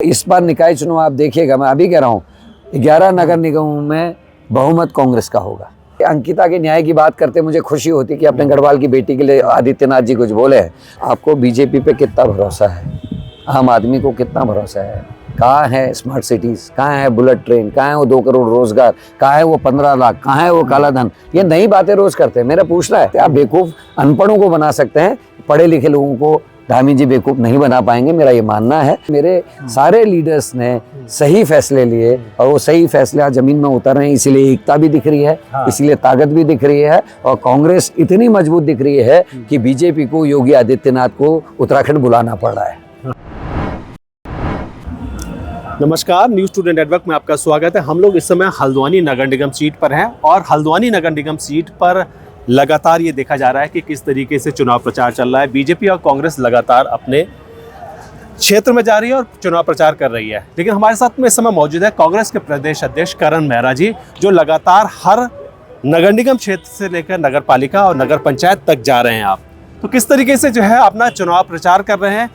इस बार निकाय चुनाव आप देखिएगा, मैं अभी कह रहा हूँ 11 नगर निगमों में बहुमत कांग्रेस का होगा। अंकिता के न्याय की बात करते मुझे खुशी होती कि अपने गढ़वाल की बेटी के लिए आदित्यनाथ जी कुछ बोले हैं। आपको बीजेपी पे कितना भरोसा है, आम आदमी को कितना भरोसा है? कहाँ है स्मार्ट सिटीज, कहाँ है बुलेट ट्रेन, कहाँ है वो 2 करोड़ रोजगार, कहाँ है वो 15 लाख, कहाँ है वो काला धन? ये नई बातें रोज करते हैं। मेरा पूछना है, आप बेवकूफ अनपढ़ों को बना सकते हैं, पढ़े लिखे लोगों को धामी जी बेवकूफ नहीं बना पाएंगे, मेरा ये मानना है। मेरे सारे लीडर्स ने सही फैसले लिए और वो सही फैसले आज जमीन में उतर रहे हैं, इसीलिए एकता भी दिख रही है, इसीलिए ताकत भी दिख रही है और कांग्रेस इतनी मजबूत दिख रही है कि बीजेपी को योगी आदित्यनाथ को उत्तराखंड बुलाना पड़ रहा है। नमस्कार, न्यूज़ स्टूडेंट नेटवर्क में आपका स्वागत है। हम लोग इस समय हल्द्वानी नगर निगम सीट पर हैं और हल्द्वानी नगर निगम सीट पर लगातार ये देखा जा रहा है कि किस तरीके से चुनाव प्रचार चल रहा है। बीजेपी और कांग्रेस लगातार अपने क्षेत्र में जा रही है और चुनाव प्रचार कर रही है, लेकिन हमारे साथ में इस समय मौजूद है कांग्रेस के प्रदेश अध्यक्ष करण मेहरा जी, जो लगातार हर नगर निगम क्षेत्र से लेकर नगर पालिका और नगर पंचायत तक जा रहे हैं। आप तो किस तरीके से जो है अपना चुनाव प्रचार कर रहे हैं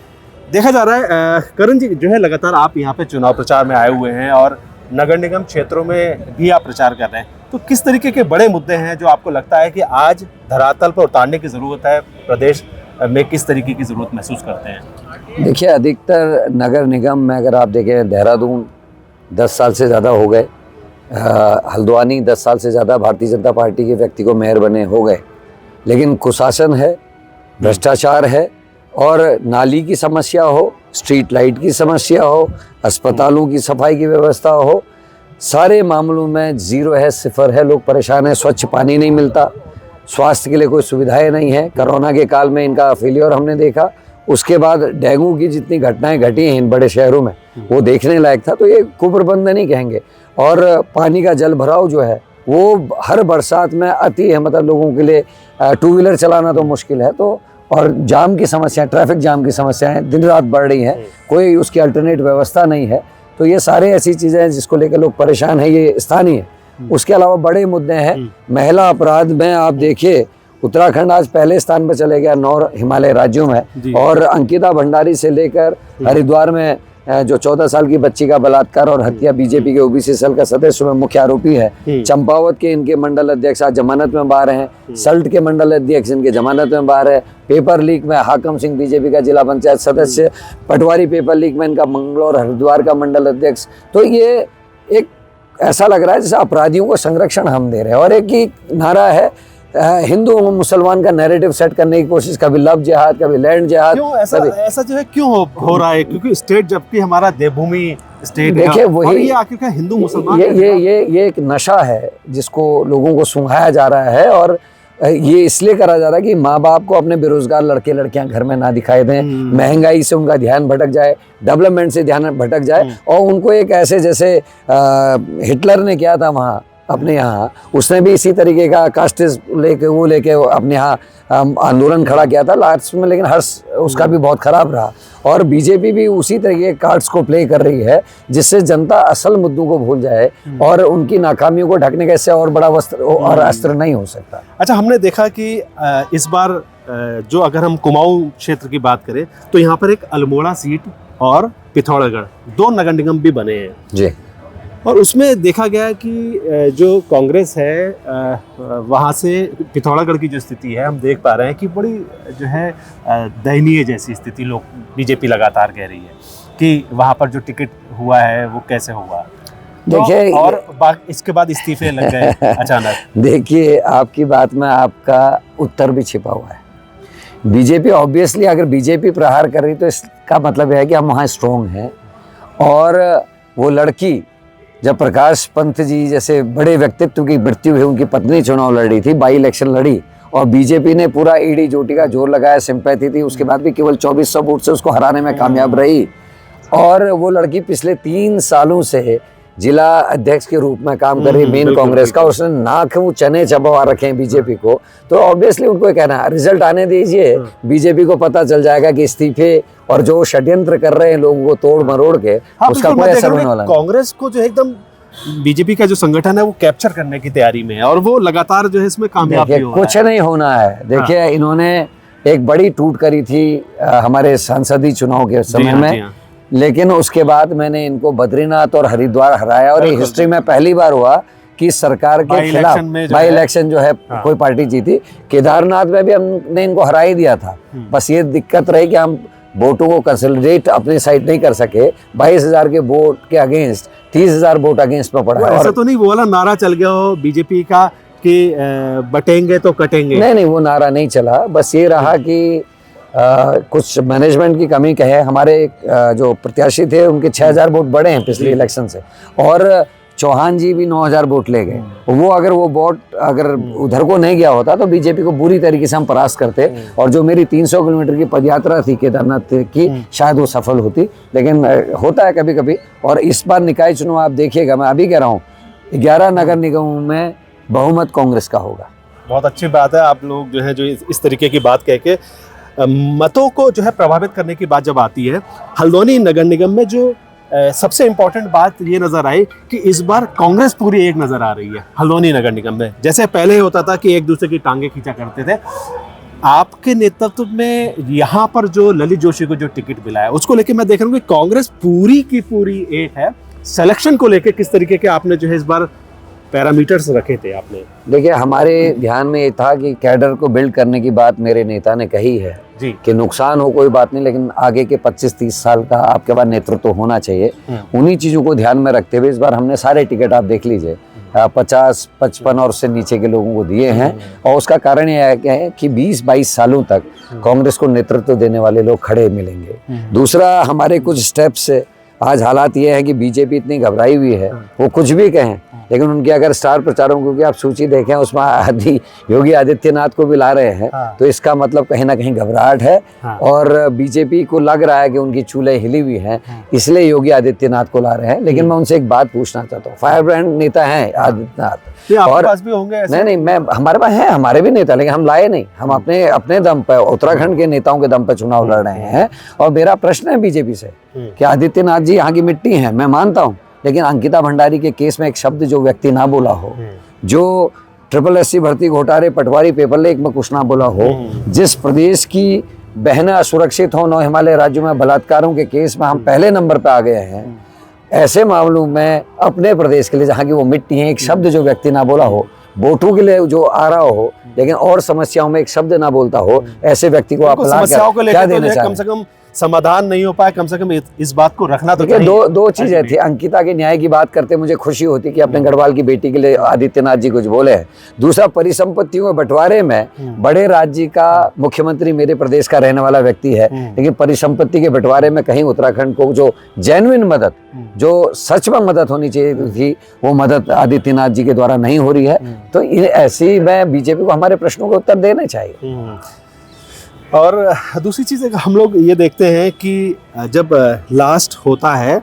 देखा जा रहा है। करण जी जो है लगातार आप यहाँ पे चुनाव प्रचार में आए हुए हैं और नगर निगम क्षेत्रों में भी आप प्रचार कर रहे हैं, तो किस तरीके के बड़े मुद्दे हैं जो आपको लगता है कि आज धरातल पर उतारने की ज़रूरत है? प्रदेश में किस तरीके की ज़रूरत महसूस करते हैं? देखिए, अधिकतर नगर निगम में अगर आप देखें, देहरादून 10 साल से ज़्यादा हो गए, हल्द्वानी 10 साल से ज़्यादा भारतीय जनता पार्टी के व्यक्ति को मेयर बने हो गए, लेकिन कुशासन है, भ्रष्टाचार है और नाली की समस्या हो, स्ट्रीट लाइट की समस्या हो, अस्पतालों की सफाई की व्यवस्था हो, सारे मामलों में जीरो है, सिफर है। लोग परेशान हैं, स्वच्छ पानी नहीं मिलता, स्वास्थ्य के लिए कोई सुविधाएं नहीं है। कोरोना के काल में इनका फेलियर हमने देखा, उसके बाद डेंगू की जितनी घटनाएं घटी हैं इन बड़े शहरों में वो देखने लायक था। तो ये कुप्रबंधन ही कहेंगे। और पानी का जल भराव जो है वो हर बरसात में अति है, मतलब लोगों के लिए 2 व्हीलर चलाना तो मुश्किल है। तो और जाम की समस्या, ट्रैफिक जाम की समस्याएं दिन रात बढ़ रही हैं, कोई उसकी अल्टरनेट व्यवस्था नहीं है। तो ये सारे ऐसी चीज़ें हैं जिसको लेकर लोग परेशान हैं, ये स्थानीय है। उसके अलावा बड़े मुद्दे हैं। महिला अपराध में आप देखिए, उत्तराखंड आज पहले स्थान पर चले गया 9 हिमालय राज्यों में, और अंकिता भंडारी से लेकर हरिद्वार में जो 14 साल की बच्ची का बलात्कार और हत्या बीजेपी के ओबीसी सेल का सदस्य में मुख्य आरोपी है। चंपावत के इनके मंडल अध्यक्ष आज जमानत में बाहर हैं, सल्ट के मंडल अध्यक्ष इनके जमानत में बाहर है। पेपर लीक में हाकम सिंह बीजेपी का जिला पंचायत सदस्य, पटवारी पेपर लीक में इनका मंगलौर हरिद्वार का मंडल अध्यक्ष। तो ये एक ऐसा लग रहा है जैसे अपराधियों को संरक्षण हम दे रहे हैं। और एक ही नारा है, हिंदू और मुसलमान का नैरेटिव सेट करने की कोशिश, कभी लव जिहाद, कभी लैंड जिहाद। क्यों ऐसा जो है क्यों हो रहा है? क्योंकि स्टेट, जबकि हमारा देवभूमि स्टेट, देखिए वही आखिरकार हिंदू मुसलमान ये एक नशा है जिसको लोगों को सुंघाया जा रहा है। और ये इसलिए करा जा रहा है कि माँ बाप को अपने बेरोजगार लड़के लड़कियां घर में ना दिखाई दें, महंगाई से उनका ध्यान भटक जाए, डेवलपमेंट से ध्यान भटक जाए, और उनको एक ऐसे जैसे हिटलर ने किया था वहाँ अपने यहाँ, उसने भी इसी तरीके का कास्टिस लेके अपने यहाँ आंदोलन खड़ा किया था लास्ट में, लेकिन हर्ष उसका भी बहुत खराब रहा। और बीजेपी भी उसी तरीके के कार्ड्स को प्ले कर रही है जिससे जनता असल मुद्दों को भूल जाए और उनकी नाकामियों को ढकने का इससे और बड़ा वस्त्र और अस्त्र नहीं हो सकता। अच्छा, हमने देखा कि इस बार जो अगर हम कुमाऊं क्षेत्र की बात करें तो यहाँ पर एक अल्मोड़ा सीट और पिथौरागढ़ 2 नगर निगम भी बने हैं जी। और उसमें देखा गया कि जो कांग्रेस है वहाँ से पिथौरागढ़ की जो स्थिति है हम देख पा रहे हैं कि बड़ी जो है दयनीय जैसी स्थिति लोग बीजेपी लगातार कह रही है कि वहाँ पर जो टिकट हुआ है वो कैसे हुआ। देखिए, तो और इसके बाद इस्तीफे लग गए अचानक। देखिए, आपकी बात में आपका उत्तर भी छिपा हुआ है। बीजेपी ऑब्वियसली, अगर बीजेपी प्रहार कर रही तो इसका मतलब है कि हम वहाँ स्ट्रोंग हैं। और वो लड़की जब प्रकाश पंत जी जैसे बड़े व्यक्तित्व की मृत्यु हुई, उनकी पत्नी चुनाव लड़ रही थी, बाई इलेक्शन लड़ी, और बीजेपी ने पूरा ईडी जोटी का जोर लगाया, सिंपैथी थी, उसके बाद भी केवल 2400 वोट से उसको हराने में कामयाब रही। और वो लड़की पिछले 3 सालों से जिला अध्यक्ष के रूप में काम कर रही मेन कांग्रेस का, उसने नाक वो चने चबवा रखे हैं बीजेपी को। तो ऑब्वियसली उनको ये कहना है रिजल्ट आने दीजिए, बीजेपी को पता चल जाएगा कि इस्तीफे और जो षड्यंत्र कर रहे हैं लोगों को तोड़ मरोड़ के, उसका कोई असर होने वाला नहीं। कांग्रेस को जो एकदम बीजेपी का जो संगठन है वो कैप्चर करने की तैयारी में है और वो लगातार जो है इसमें कामयाब भी हो रहा है। कुछ नहीं होना है। देखिए, इन्होंने एक बड़ी टूट करी थी हमारे सांसदीय चुनाव के समय में, लेकिन उसके बाद मैंने इनको बद्रीनाथ और हरिद्वार हराया, और ये हिस्ट्री में पहली बार हुआ कि सरकार के खिलाफ बाई इलेक्शन जो है कोई पार्टी जीती। केदारनाथ में भी हमने इनको हरा ही दिया था। बस ये दिक्कत रही कि हम वोटों को कंसोलिडेट अपनी साइड नहीं कर सके। 22,000 के वोट के अगेंस्ट 30,000 वोट अगेंस्ट में पड़ा। ऐसा तो नहीं वो वाला नारा चल गया हो बीजेपी का कि बटेंगे तो कटेंगे? नहीं, वो नारा नहीं चला। बस ये रहा कि कुछ मैनेजमेंट की कमी कहे। हमारे जो प्रत्याशी थे उनके 6,000 वोट बढ़े हैं पिछले इलेक्शन से, और चौहान जी भी 9,000 वोट ले गए। वो अगर वो वोट अगर उधर को नहीं गया होता तो बीजेपी को बुरी तरीके से हम परास्त करते, और जो मेरी 300 किलोमीटर की पदयात्रा थी केदारनाथ की, शायद वो सफल होती। लेकिन होता है कभी कभी। और इस बार निकाय चुनाव आप देखिएगा, मैं अभी कह रहा हूँ 11 नगर निगमों में बहुमत कांग्रेस का होगा। बहुत अच्छी बात है। आप लोग जो है जो इस तरीके की बात कह के मतों को जो है प्रभावित करने की बात जब आती है, हल्द्वानी नगर निगम में जो सबसे इम्पोर्टेंट बात ये नजर आई कि इस बार कांग्रेस पूरी एक नजर आ रही है हल्द्वानी नगर निगम में। जैसे पहले होता था कि एक दूसरे की टांगे खींचा करते थे, आपके नेतृत्व में यहाँ पर जो ललित जोशी को जो टिकट मिला है उसको लेके मैं देख रहा हूँ कि कांग्रेस पूरी की पूरी एक है। सिलेक्शन को लेके किस तरीके के आपने जो है इस बार पैरामीटर्स रखे थे आपने? देखिए, हमारे ध्यान में ये था कि कैडर को बिल्ड करने की बात मेरे नेता ने कही है जी, कि नुकसान हो कोई बात नहीं, लेकिन आगे के 25-30 साल का आपके पास नेतृत्व होना चाहिए। उन्हीं चीज़ों को ध्यान में रखते हुए इस बार हमने सारे टिकट आप देख लीजिए 50, 55 और उससे नीचे के लोगों को दिए हैं। और उसका कारण यह है कि 20-22 सालों तक कांग्रेस को नेतृत्व देने वाले लोग खड़े मिलेंगे। दूसरा, हमारे कुछ स्टेप्स आज हालात ये है कि बीजेपी इतनी घबराई हुई है, वो कुछ भी कहें, लेकिन उनके अगर स्टार प्रचारकों की आप सूची देखें उसमें आदि योगी आदित्यनाथ को भी ला रहे हैं। तो इसका मतलब कहीं ना कहीं घबराहट है। और बीजेपी को लग रहा है कि उनकी चूल्हे हिली हुई हैं, इसलिए योगी आदित्यनाथ को ला रहे हैं। लेकिन मैं उनसे एक बात पूछना चाहता हूँ, फायर ब्रांड नेता हैं आदित्यनाथ, और पास भी होंगे ऐसे? नहीं, मैं हमारे पास है, हमारे भी नेता, लेकिन हम लाए नहीं। हम अपने दम पर, उत्तराखंड के नेताओं के दम पर चुनाव लड़ रहे हैं। और मेरा प्रश्न है बीजेपी से कि आदित्यनाथ जी यहाँ की मिट्टी हैं, मैं मानता हूँ, लेकिन अंकिता भंडारी के केस में एक शब्द जो व्यक्ति ना बोला हो, जो SSC भर्ती घोटाले, पटवारी पेपर लीक में कुछ ना बोला हो, जिस प्रदेश की बहनें असुरक्षित हो, 9 हिमालय राज्यों में बलात्कारों के केस में हम पहले नंबर पे आ गए हैं, ऐसे मामलों में अपने प्रदेश के लिए जहाँ की वो मिट्टी है, एक शब्द जो व्यक्ति ना बोला हो, वोटों के लिए जो आ रहा हो, लेकिन और समस्याओं में एक शब्द ना बोलता हो, ऐसे व्यक्ति को आप समस्याओं को लेकर क्या देना चाहिए? कम से कम समाधान नहीं हो पाया, कम से कम इस बात को रखना तो चाहिए। दो चीजें थी। अंकिता के न्याय की बात करते मुझे खुशी होती कि अपने गढ़वाल की बेटी के लिए आदित्यनाथ जी कुछ बोले हैं। दूसरा, परिसंपत्तियों के बंटवारे में बड़े राज्य का मुख्यमंत्री मेरे प्रदेश का रहने वाला व्यक्ति है, लेकिन परिसंपत्ति के बंटवारे में कहीं उत्तराखंड को जो जेन्युइन मदद, जो सच में मदद होनी चाहिए थी, वो मदद आदित्यनाथ जी के द्वारा नहीं हो रही है। तो ऐसी में बीजेपी को हमारे प्रश्नों का उत्तर देना चाहिए। और दूसरी चीज़ हम लोग ये देखते हैं कि जब लास्ट होता है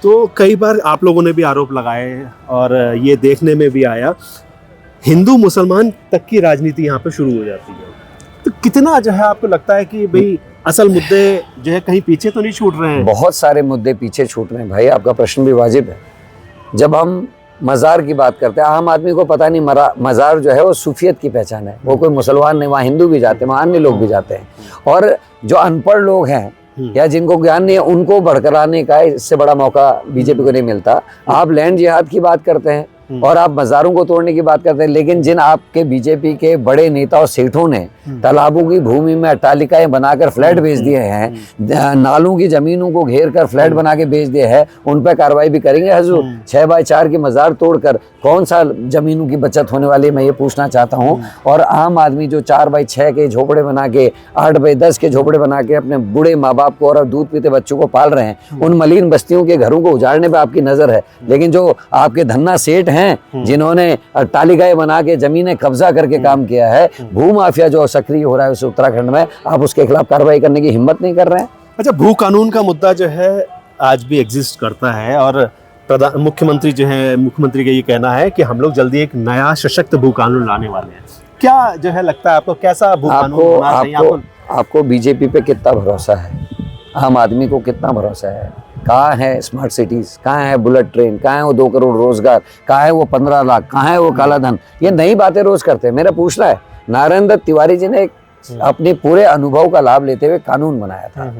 तो कई बार आप लोगों ने भी आरोप लगाए और ये देखने में भी आया, हिंदू मुसलमान तक की राजनीति यहाँ पे शुरू हो जाती है। तो कितना जो है आपको लगता है कि भाई असल मुद्दे जो है कहीं पीछे तो नहीं छूट रहे हैं? बहुत सारे मुद्दे पीछे छूट रहे हैं भाई, आपका प्रश्न भी वाजिब है। जब हम मज़ार की बात करते हैं, आम आदमी को पता नहीं मज़ार जो है वो सूफियत की पहचान है। वो कोई मुसलमान नहीं, वहाँ हिंदू भी जाते हैं, वहाँ अन्य लोग भी जाते हैं। और जो अनपढ़ लोग हैं या जिनको ज्ञान नहीं है, उनको भड़कराने का इससे बड़ा मौका बीजेपी को नहीं मिलता। आप लैंड जिहाद की बात करते हैं और आप मज़ारों को तोड़ने की बात करते हैं, लेकिन जिन आपके बीजेपी के बड़े नेता और सेठों ने तालाबों की भूमि में अट्टालिकाएं बनाकर फ्लैट बेच दिए हैं, नालों की जमीनों को घेर कर फ्लैट बना के बेच दिए हैं, उन पर कार्रवाई भी करेंगे हजूर। 6x4 की मज़ार तोड़कर कौन सा जमीनों की बचत होने वाली है, मैं ये पूछना चाहता हूँ। और आम आदमी जो 4x6 के झोपड़े बना के, 8x10 के झोपड़े बना के अपने बूढ़े माँ बाप को और दूध पीते बच्चों को पाल रहे हैं, उन मलिन बस्तियों के घरों को उजाड़ने पर आपकी नज़र है। लेकिन जो आपके धन्ना सेठ हैं जिन्होंने अट्टालिकाएं बना के जमीनें कब्जा करके काम किया है, भू माफिया जो सक्रिय हो रहा है उस उत्तराखंड में, आप उसके खिलाफ कार्रवाई करने की हिम्मत नहीं कर रहे हैं। अच्छा, भू कानून का मुद्दा जो है आज भी एग्जिस्ट करता है और मुख्यमंत्री जो है, मुख्यमंत्री का ये कहना है कि हम लोग जल्दी एक नया सशक्त भू कानून लाने वाले हैं। क्या जो है लगता है आपको, कैसा भू कानून होना चाहिए? आपको बीजेपी पे कितना भरोसा है? आम आदमी को कितना भरोसा है? कहाँ है स्मार्ट सिटीज, कहाँ है बुलेट ट्रेन, कहाँ है वो 2 करोड़ रोजगार, कहाँ है वो 15 लाख, कहाँ है वो काला धन? ये नई बातें रोज करते हैं। मेरा पूछना है, नारायण दत्त तिवारी जी ने अपने पूरे अनुभव का लाभ लेते हुए कानून बनाया था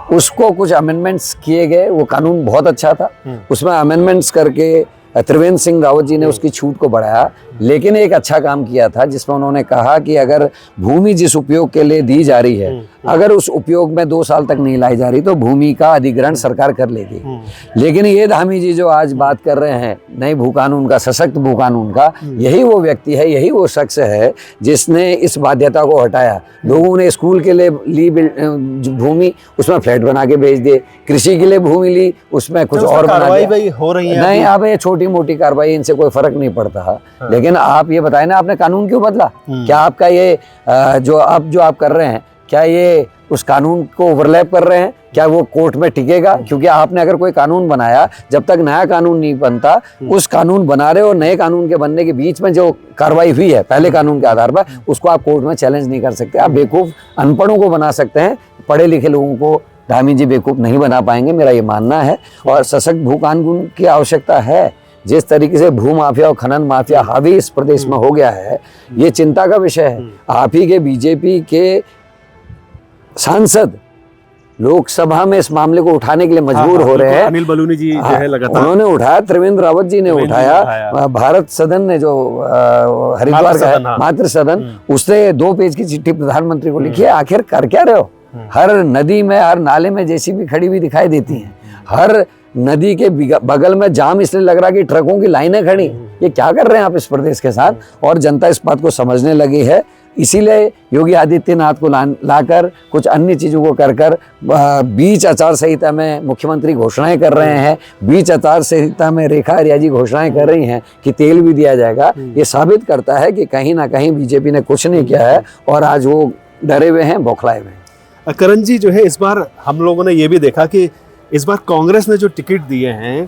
उसको कुछ अमेंडमेंट्स किए गए, वो कानून बहुत अच्छा था। उसमें अमेंडमेंट्स करके त्रिवेंद्र सिंह रावत जी ने उसकी छूट को बढ़ाया, लेकिन एक अच्छा काम किया था जिसमें उन्होंने कहा कि अगर भूमि जिस उपयोग के लिए दी जा रही है, अगर उस उपयोग में 2 साल तक नहीं लाई जा रही तो भूमि का अधिग्रहण सरकार कर लेगी। लेकिन ये धामी जी जो आज बात कर रहे हैं नए भू कानून का, सशक्त भू कानून का, यही वो व्यक्ति है, यही वो शख्स है जिसने इस बाध्यता को हटाया। लोगों ने स्कूल के लिए ली भूमि, उसमें फ्लैट बना के भेज दिए, कृषि के लिए भूमि ली, उसमें कुछ और बना दिया। हो रही है नहीं, अब ये छोटी मोटी कार्रवाई, इनसे कोई फर्क नहीं पड़ता। लेकिन आप ये बताएं ना, आपने कानून क्यों बदला? क्या आपका ये जो आप कर रहे हैं, क्या ये उस कानून को ओवरलैप कर रहे हैं? क्या वो कोर्ट में टिकेगा? क्योंकि आपने अगर कोई कानून बनाया, जब तक नया कानून नहीं बनता, उस कानून बना रहे और नए कानून के बनने के बीच में जो कार्रवाई हुई है पहले कानून के आधार पर, उसको आप कोर्ट में चैलेंज नहीं कर सकते। आप बेवकूफ अनपढ़ों को बना सकते हैं, पढ़े लिखे लोगों को धामी जी बेवकूफ नहीं बना पाएंगे, मेरा ये मानना है। और सशक्त भू कानून की आवश्यकता है। जिस तरीके से भू माफिया और खनन माफिया हावी इस प्रदेश में हो गया है, ये चिंता का विषय है। आप ही के बीजेपी के सांसद लोकसभा में इस मामले को उठाने के लिए मजबूर हो रहे हैं। अनिल बलूनी जी जो है लगातार उन्होंने उठाया, त्रिवेंद्र रावत जी ने उठाया, भारत सदन ने जो हरिद्वार का है मातृ सदन, उसने 2 पेज की चिट्ठी प्रधानमंत्री को लिखी है। आखिर कर क्या रहे हो? हर नदी में, हर नाले में जेसीबी खड़ी हुई दिखाई देती हैं। हर नदी के बगल में जाम इसलिए लग रहा है कि ट्रकों की लाइनें खड़ी। ये क्या कर रहे हैं आप इस प्रदेश के साथ? और जनता इस बात को समझने लगी है। इसीलिए योगी आदित्यनाथ को लाकर कुछ अन्य चीज़ों को कर बीच आचार संहिता में मुख्यमंत्री घोषणाएं कर रहे हैं। बीच आचार संहिता में रेखा आर्या जी घोषणाएं कर रही हैं कि तेल भी दिया जाएगा। ये साबित करता है कि कहीं ना कहीं बीजेपी ने कुछ नहीं किया है और आज वो डरे हुए हैं, बौखलाए हुए हैं। करण जी, जो है इस बार हम लोगों ने ये भी देखा कि इस बार कांग्रेस ने जो टिकट दिए हैं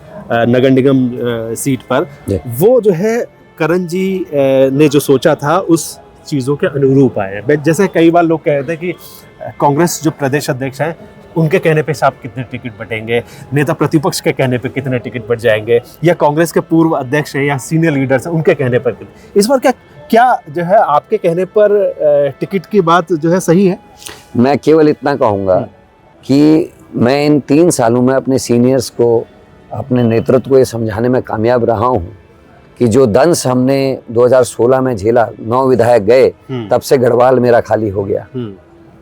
नगर निगम सीट पर, वो जो है करण जी ने जो सोचा था उस चीज़ों के अनुरूप आए हैं। जैसे कई बार लोग कहते हैं कि कांग्रेस जो प्रदेश अध्यक्ष हैं, उनके कहने पे साहब कितने टिकट बटेंगे, नेता प्रतिपक्ष के कहने पे कितने टिकट बट जाएंगे, या कांग्रेस के पूर्व अध्यक्ष हैं या सीनियर लीडर्स हैं, उनके कहने पर कितने। इस बार क्या जो है आपके कहने पर टिकट की बात जो है सही है? मैं केवल इतना कहूँगा कि मैं इन 3 सालों में अपने सीनियर्स को, अपने नेतृत्व को ये समझाने में कामयाब रहा हूँ कि जो दंश हमने 2016 में झेला, 9 विधायक गए, तब से गढ़वाल मेरा खाली हो गया।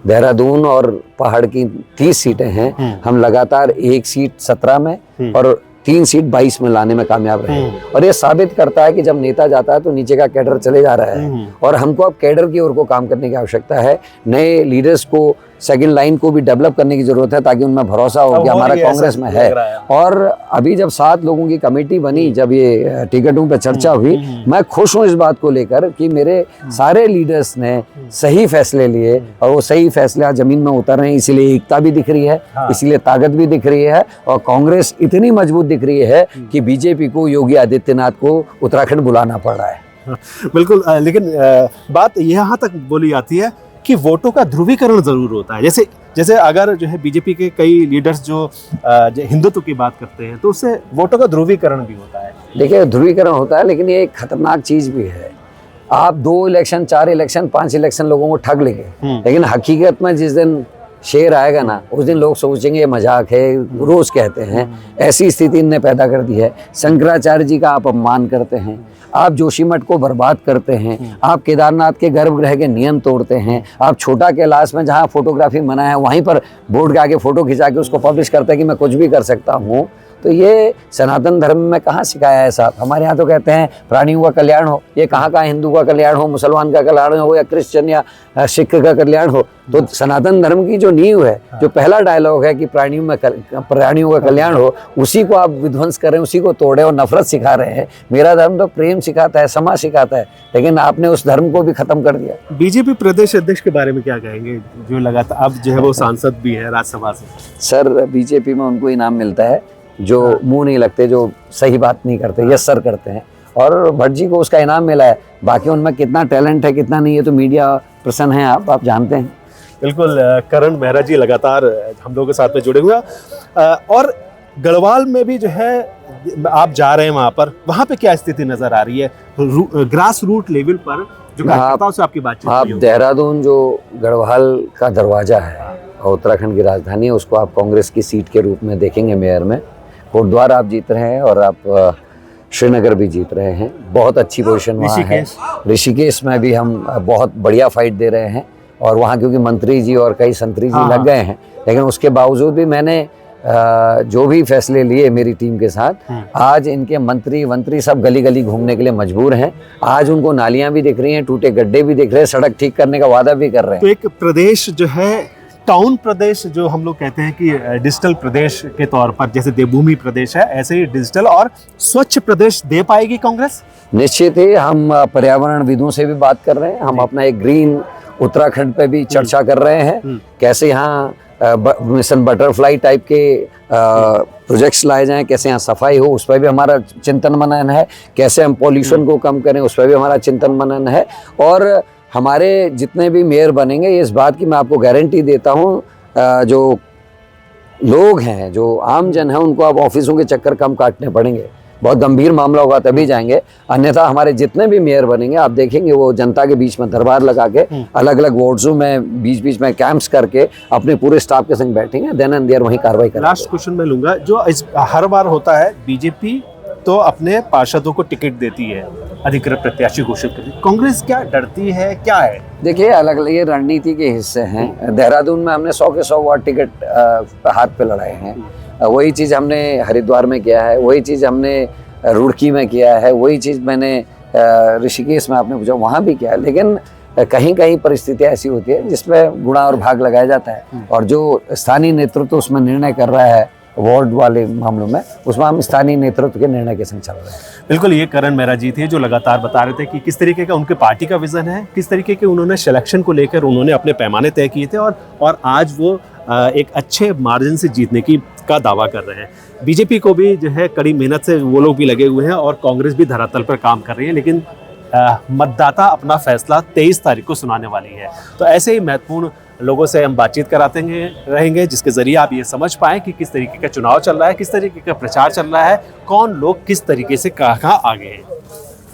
देहरादून और पहाड़ की 30 सीटें हैं, हम लगातार 1 सीट 17 में और 3 सीट 22 में लाने में कामयाब रहे। और ये साबित करता है कि जब नेता जाता है तो नीचे का कैडर चले जा रहा है और हमको अब कैडर की ओर को काम करने की आवश्यकता है। नए लीडर्स को, सेकंड लाइन को भी डेवलप करने की जरूरत है ताकि उनमें भरोसा हो कि हमारा कांग्रेस में है। और अभी जब 7 लोगों की कमेटी बनी, जब ये टिकटों पर चर्चा हुई, मैं खुश हूँ इस बात को लेकर कि मेरे सारे लीडर्स ने सही फैसले लिए और वो सही फैसले आज जमीन में उतर रहे हैं। इसीलिए एकता भी दिख रही है, इसीलिए ताकत भी दिख रही है और कांग्रेस इतनी मजबूत दिख रही है कि बीजेपी को, योगी आदित्यनाथ को उत्तराखंड बुलाना पड़ रहा है। बिल्कुल, लेकिन बात यहाँ तक बोली जाती है कि वोटों का ध्रुवीकरण जरूर होता है। जैसे अगर जो है बीजेपी के कई लीडर्स जो हिंदुत्व की बात करते हैं तो उससे वोटों का ध्रुवीकरण भी होता है। देखिए, ध्रुवीकरण होता है, लेकिन ये एक खतरनाक चीज भी है। आप 2 इलेक्शन, 4 इलेक्शन, 5 इलेक्शन लोगों को ठग लेंगे, लेकिन हकीकत में जिस दिन शेर आएगा ना, उस दिन लोग सोचेंगे ये मजाक है, रोज कहते हैं। ऐसी स्थिति इनने पैदा कर दी है। शंकराचार्य जी का आप अपमान करते हैं, आप जोशीमठ को बर्बाद करते हैं, आप केदारनाथ के गर्भगृह के नियम तोड़ते हैं, आप छोटा कैलाश में जहाँ फोटोग्राफी मना है वहीं पर बोर्ड के आगे फोटो खिंचा के उसको पब्लिश करते हैं कि मैं कुछ भी कर सकता हूँ। तो ये सनातन धर्म में कहाँ सिखाया है साहब? हमारे यहाँ तो कहते हैं प्राणियों का कल्याण हो। ये कहाँ हिंदू का कल्याण हो, मुसलमान का कल्याण हो या क्रिश्चियन या सिख का कल्याण हो। तो सनातन धर्म की जो नींव है, जो पहला डायलॉग है कि प्राणियों का कल्याण हो, उसी को आप विध्वंस कर रहे हैं, उसी को तोड़े और नफरत सिखा रहे हैं। मेरा धर्म तो प्रेम सिखाता है, क्षमा सिखाता है, लेकिन आपने उस धर्म को भी खत्म कर दिया। बीजेपी प्रदेश अध्यक्ष के बारे में क्या कहेंगे, जो लगातार अब जो है वो सांसद भी है राज्यसभा से? सर, बीजेपी में उनको इनाम मिलता है जो मुंह नहीं लगते, जो सही बात नहीं करते, यस सर करते हैं, और भट्ट जी को उसका इनाम मिला है। बाकी उनमें कितना टैलेंट है, कितना नहीं है, तो मीडिया पर्सन है, आप जानते हैं। बिल्कुल, करण मेहरा जी लगातार हम लोगों के साथ में जुड़े हुए हैं। और गढ़वाल में भी जो है आप जा रहे हैं, वहाँ पे क्या स्थिति नजर आ रही है ग्रास रूट लेवल पर, जो कार्यकर्ताओं से आपकी बातचीत? आप देहरादून जो गढ़वाल का दरवाजा है और उत्तराखंड की राजधानी है, उसको आप कांग्रेस की सीट के रूप में देखेंगे मेयर में। कोटद्वार आप जीत रहे हैं और आप श्रीनगर भी जीत रहे हैं, बहुत अच्छी पोजीशन वहाँ है। ऋषिकेश में भी हम बहुत बढ़िया फाइट दे रहे हैं, और वहाँ क्योंकि मंत्री जी और कई संतरी जी लग गए हैं, लेकिन उसके बावजूद भी मैंने जो भी फैसले लिए मेरी टीम के साथ, आज इनके मंत्री सब गली गली घूमने के लिए मजबूर हैं। आज उनको नालियां भी दिख रही हैं, टूटे गड्ढे भी दिख रहे हैं, सड़क ठीक करने का वादा भी कर रहे हैं। तो एक प्रदेश जो है, टाउन प्रदेश जो हम लोग कहते हैं कि डिजिटल प्रदेश के तौर पर, जैसे देवभूमि प्रदेश है, ऐसे ही डिजिटल और स्वच्छ प्रदेश दे पाएगी कांग्रेस? निश्चित ही हम पर्यावरणविदों से भी बात कर रहे हैं, हम अपना एक ग्रीन उत्तराखंड पे भी चर्चा कर रहे हैं, कैसे यहाँ मिशन बटरफ्लाई टाइप के प्रोजेक्ट्स लाए जाएं, कैसे यहाँ सफाई हो, उस पर भी हमारा चिंतन मनन है, कैसे हम पॉल्यूशन को कम करें, उस पर भी हमारा चिंतन मनन है। और हमारे जितने भी मेयर बनेंगे, इस बात की मैं आपको गारंटी देता हूँ, जो लोग हैं, जो आम जन हैं, उनको अब ऑफिसों के चक्कर कम काटने पड़ेंगे। बहुत गंभीर मामला होगा तभी जाएंगे, अन्यथा हमारे जितने भी मेयर बनेंगे आप देखेंगे वो जनता के बीच में दरबार लगा के अलग अलग वार्ड्सों में बीच बीच में कैंप्स करके अपने पूरे स्टाफ के संग बैठेंगे, देन एंड देयर वहीं कार्रवाई करेंगे। लास्ट क्वेश्चन मैं लूंगा, जो इस हर बार होता है, बीजेपी तो अपने पार्षदों को टिकट देती है, अधिकृत प्रत्याशी घोषित करती है, कांग्रेस क्या डरती है, क्या है? देखिए, अलग अलग ये रणनीति के हिस्से हैं। देहरादून में हमने 100 के 100 वार्ड टिकट हाथ पे लड़ाए हैं, वही चीज़ हमने हरिद्वार में किया है, वही चीज़ हमने रुड़की में किया है, वही चीज़ मैंने ऋषिकेश में आपने पूछा वहाँ भी किया है। लेकिन कहीं कहीं परिस्थितियाँ ऐसी होती है जिसमें गुणा और भाग लगाया जाता है, और जो स्थानीय नेतृत्व उसमें निर्णय कर रहा है वार्ड वाले मामलों में, उसमें हम स्थानीय नेतृत्व के निर्णय के संग चल रहे हैं। बिल्कुल, ये करण मेहरा जी थे जो लगातार बता रहे थे कि किस तरीके का उनके पार्टी का विजन है, किस तरीके के उन्होंने सिलेक्शन को लेकर उन्होंने अपने पैमाने तय किए थे, और आज वो एक अच्छे मार्जिन से जीतने का दावा कर रहे हैं। बीजेपी को भी जो है कड़ी मेहनत से वो लोग भी लगे हुए हैं, और कांग्रेस भी धरातल पर काम कर रही है, लेकिन मतदाता अपना फैसला 23 तारीख को सुनाने वाली है। तो ऐसे ही महत्वपूर्ण लोगों से हम बातचीत कराते रहेंगे, जिसके जरिए आप ये समझ पाएँ कि किस तरीके का चुनाव चल रहा है, किस तरीके का प्रचार चल रहा है, कौन लोग किस तरीके से कहाँ आगे हैं।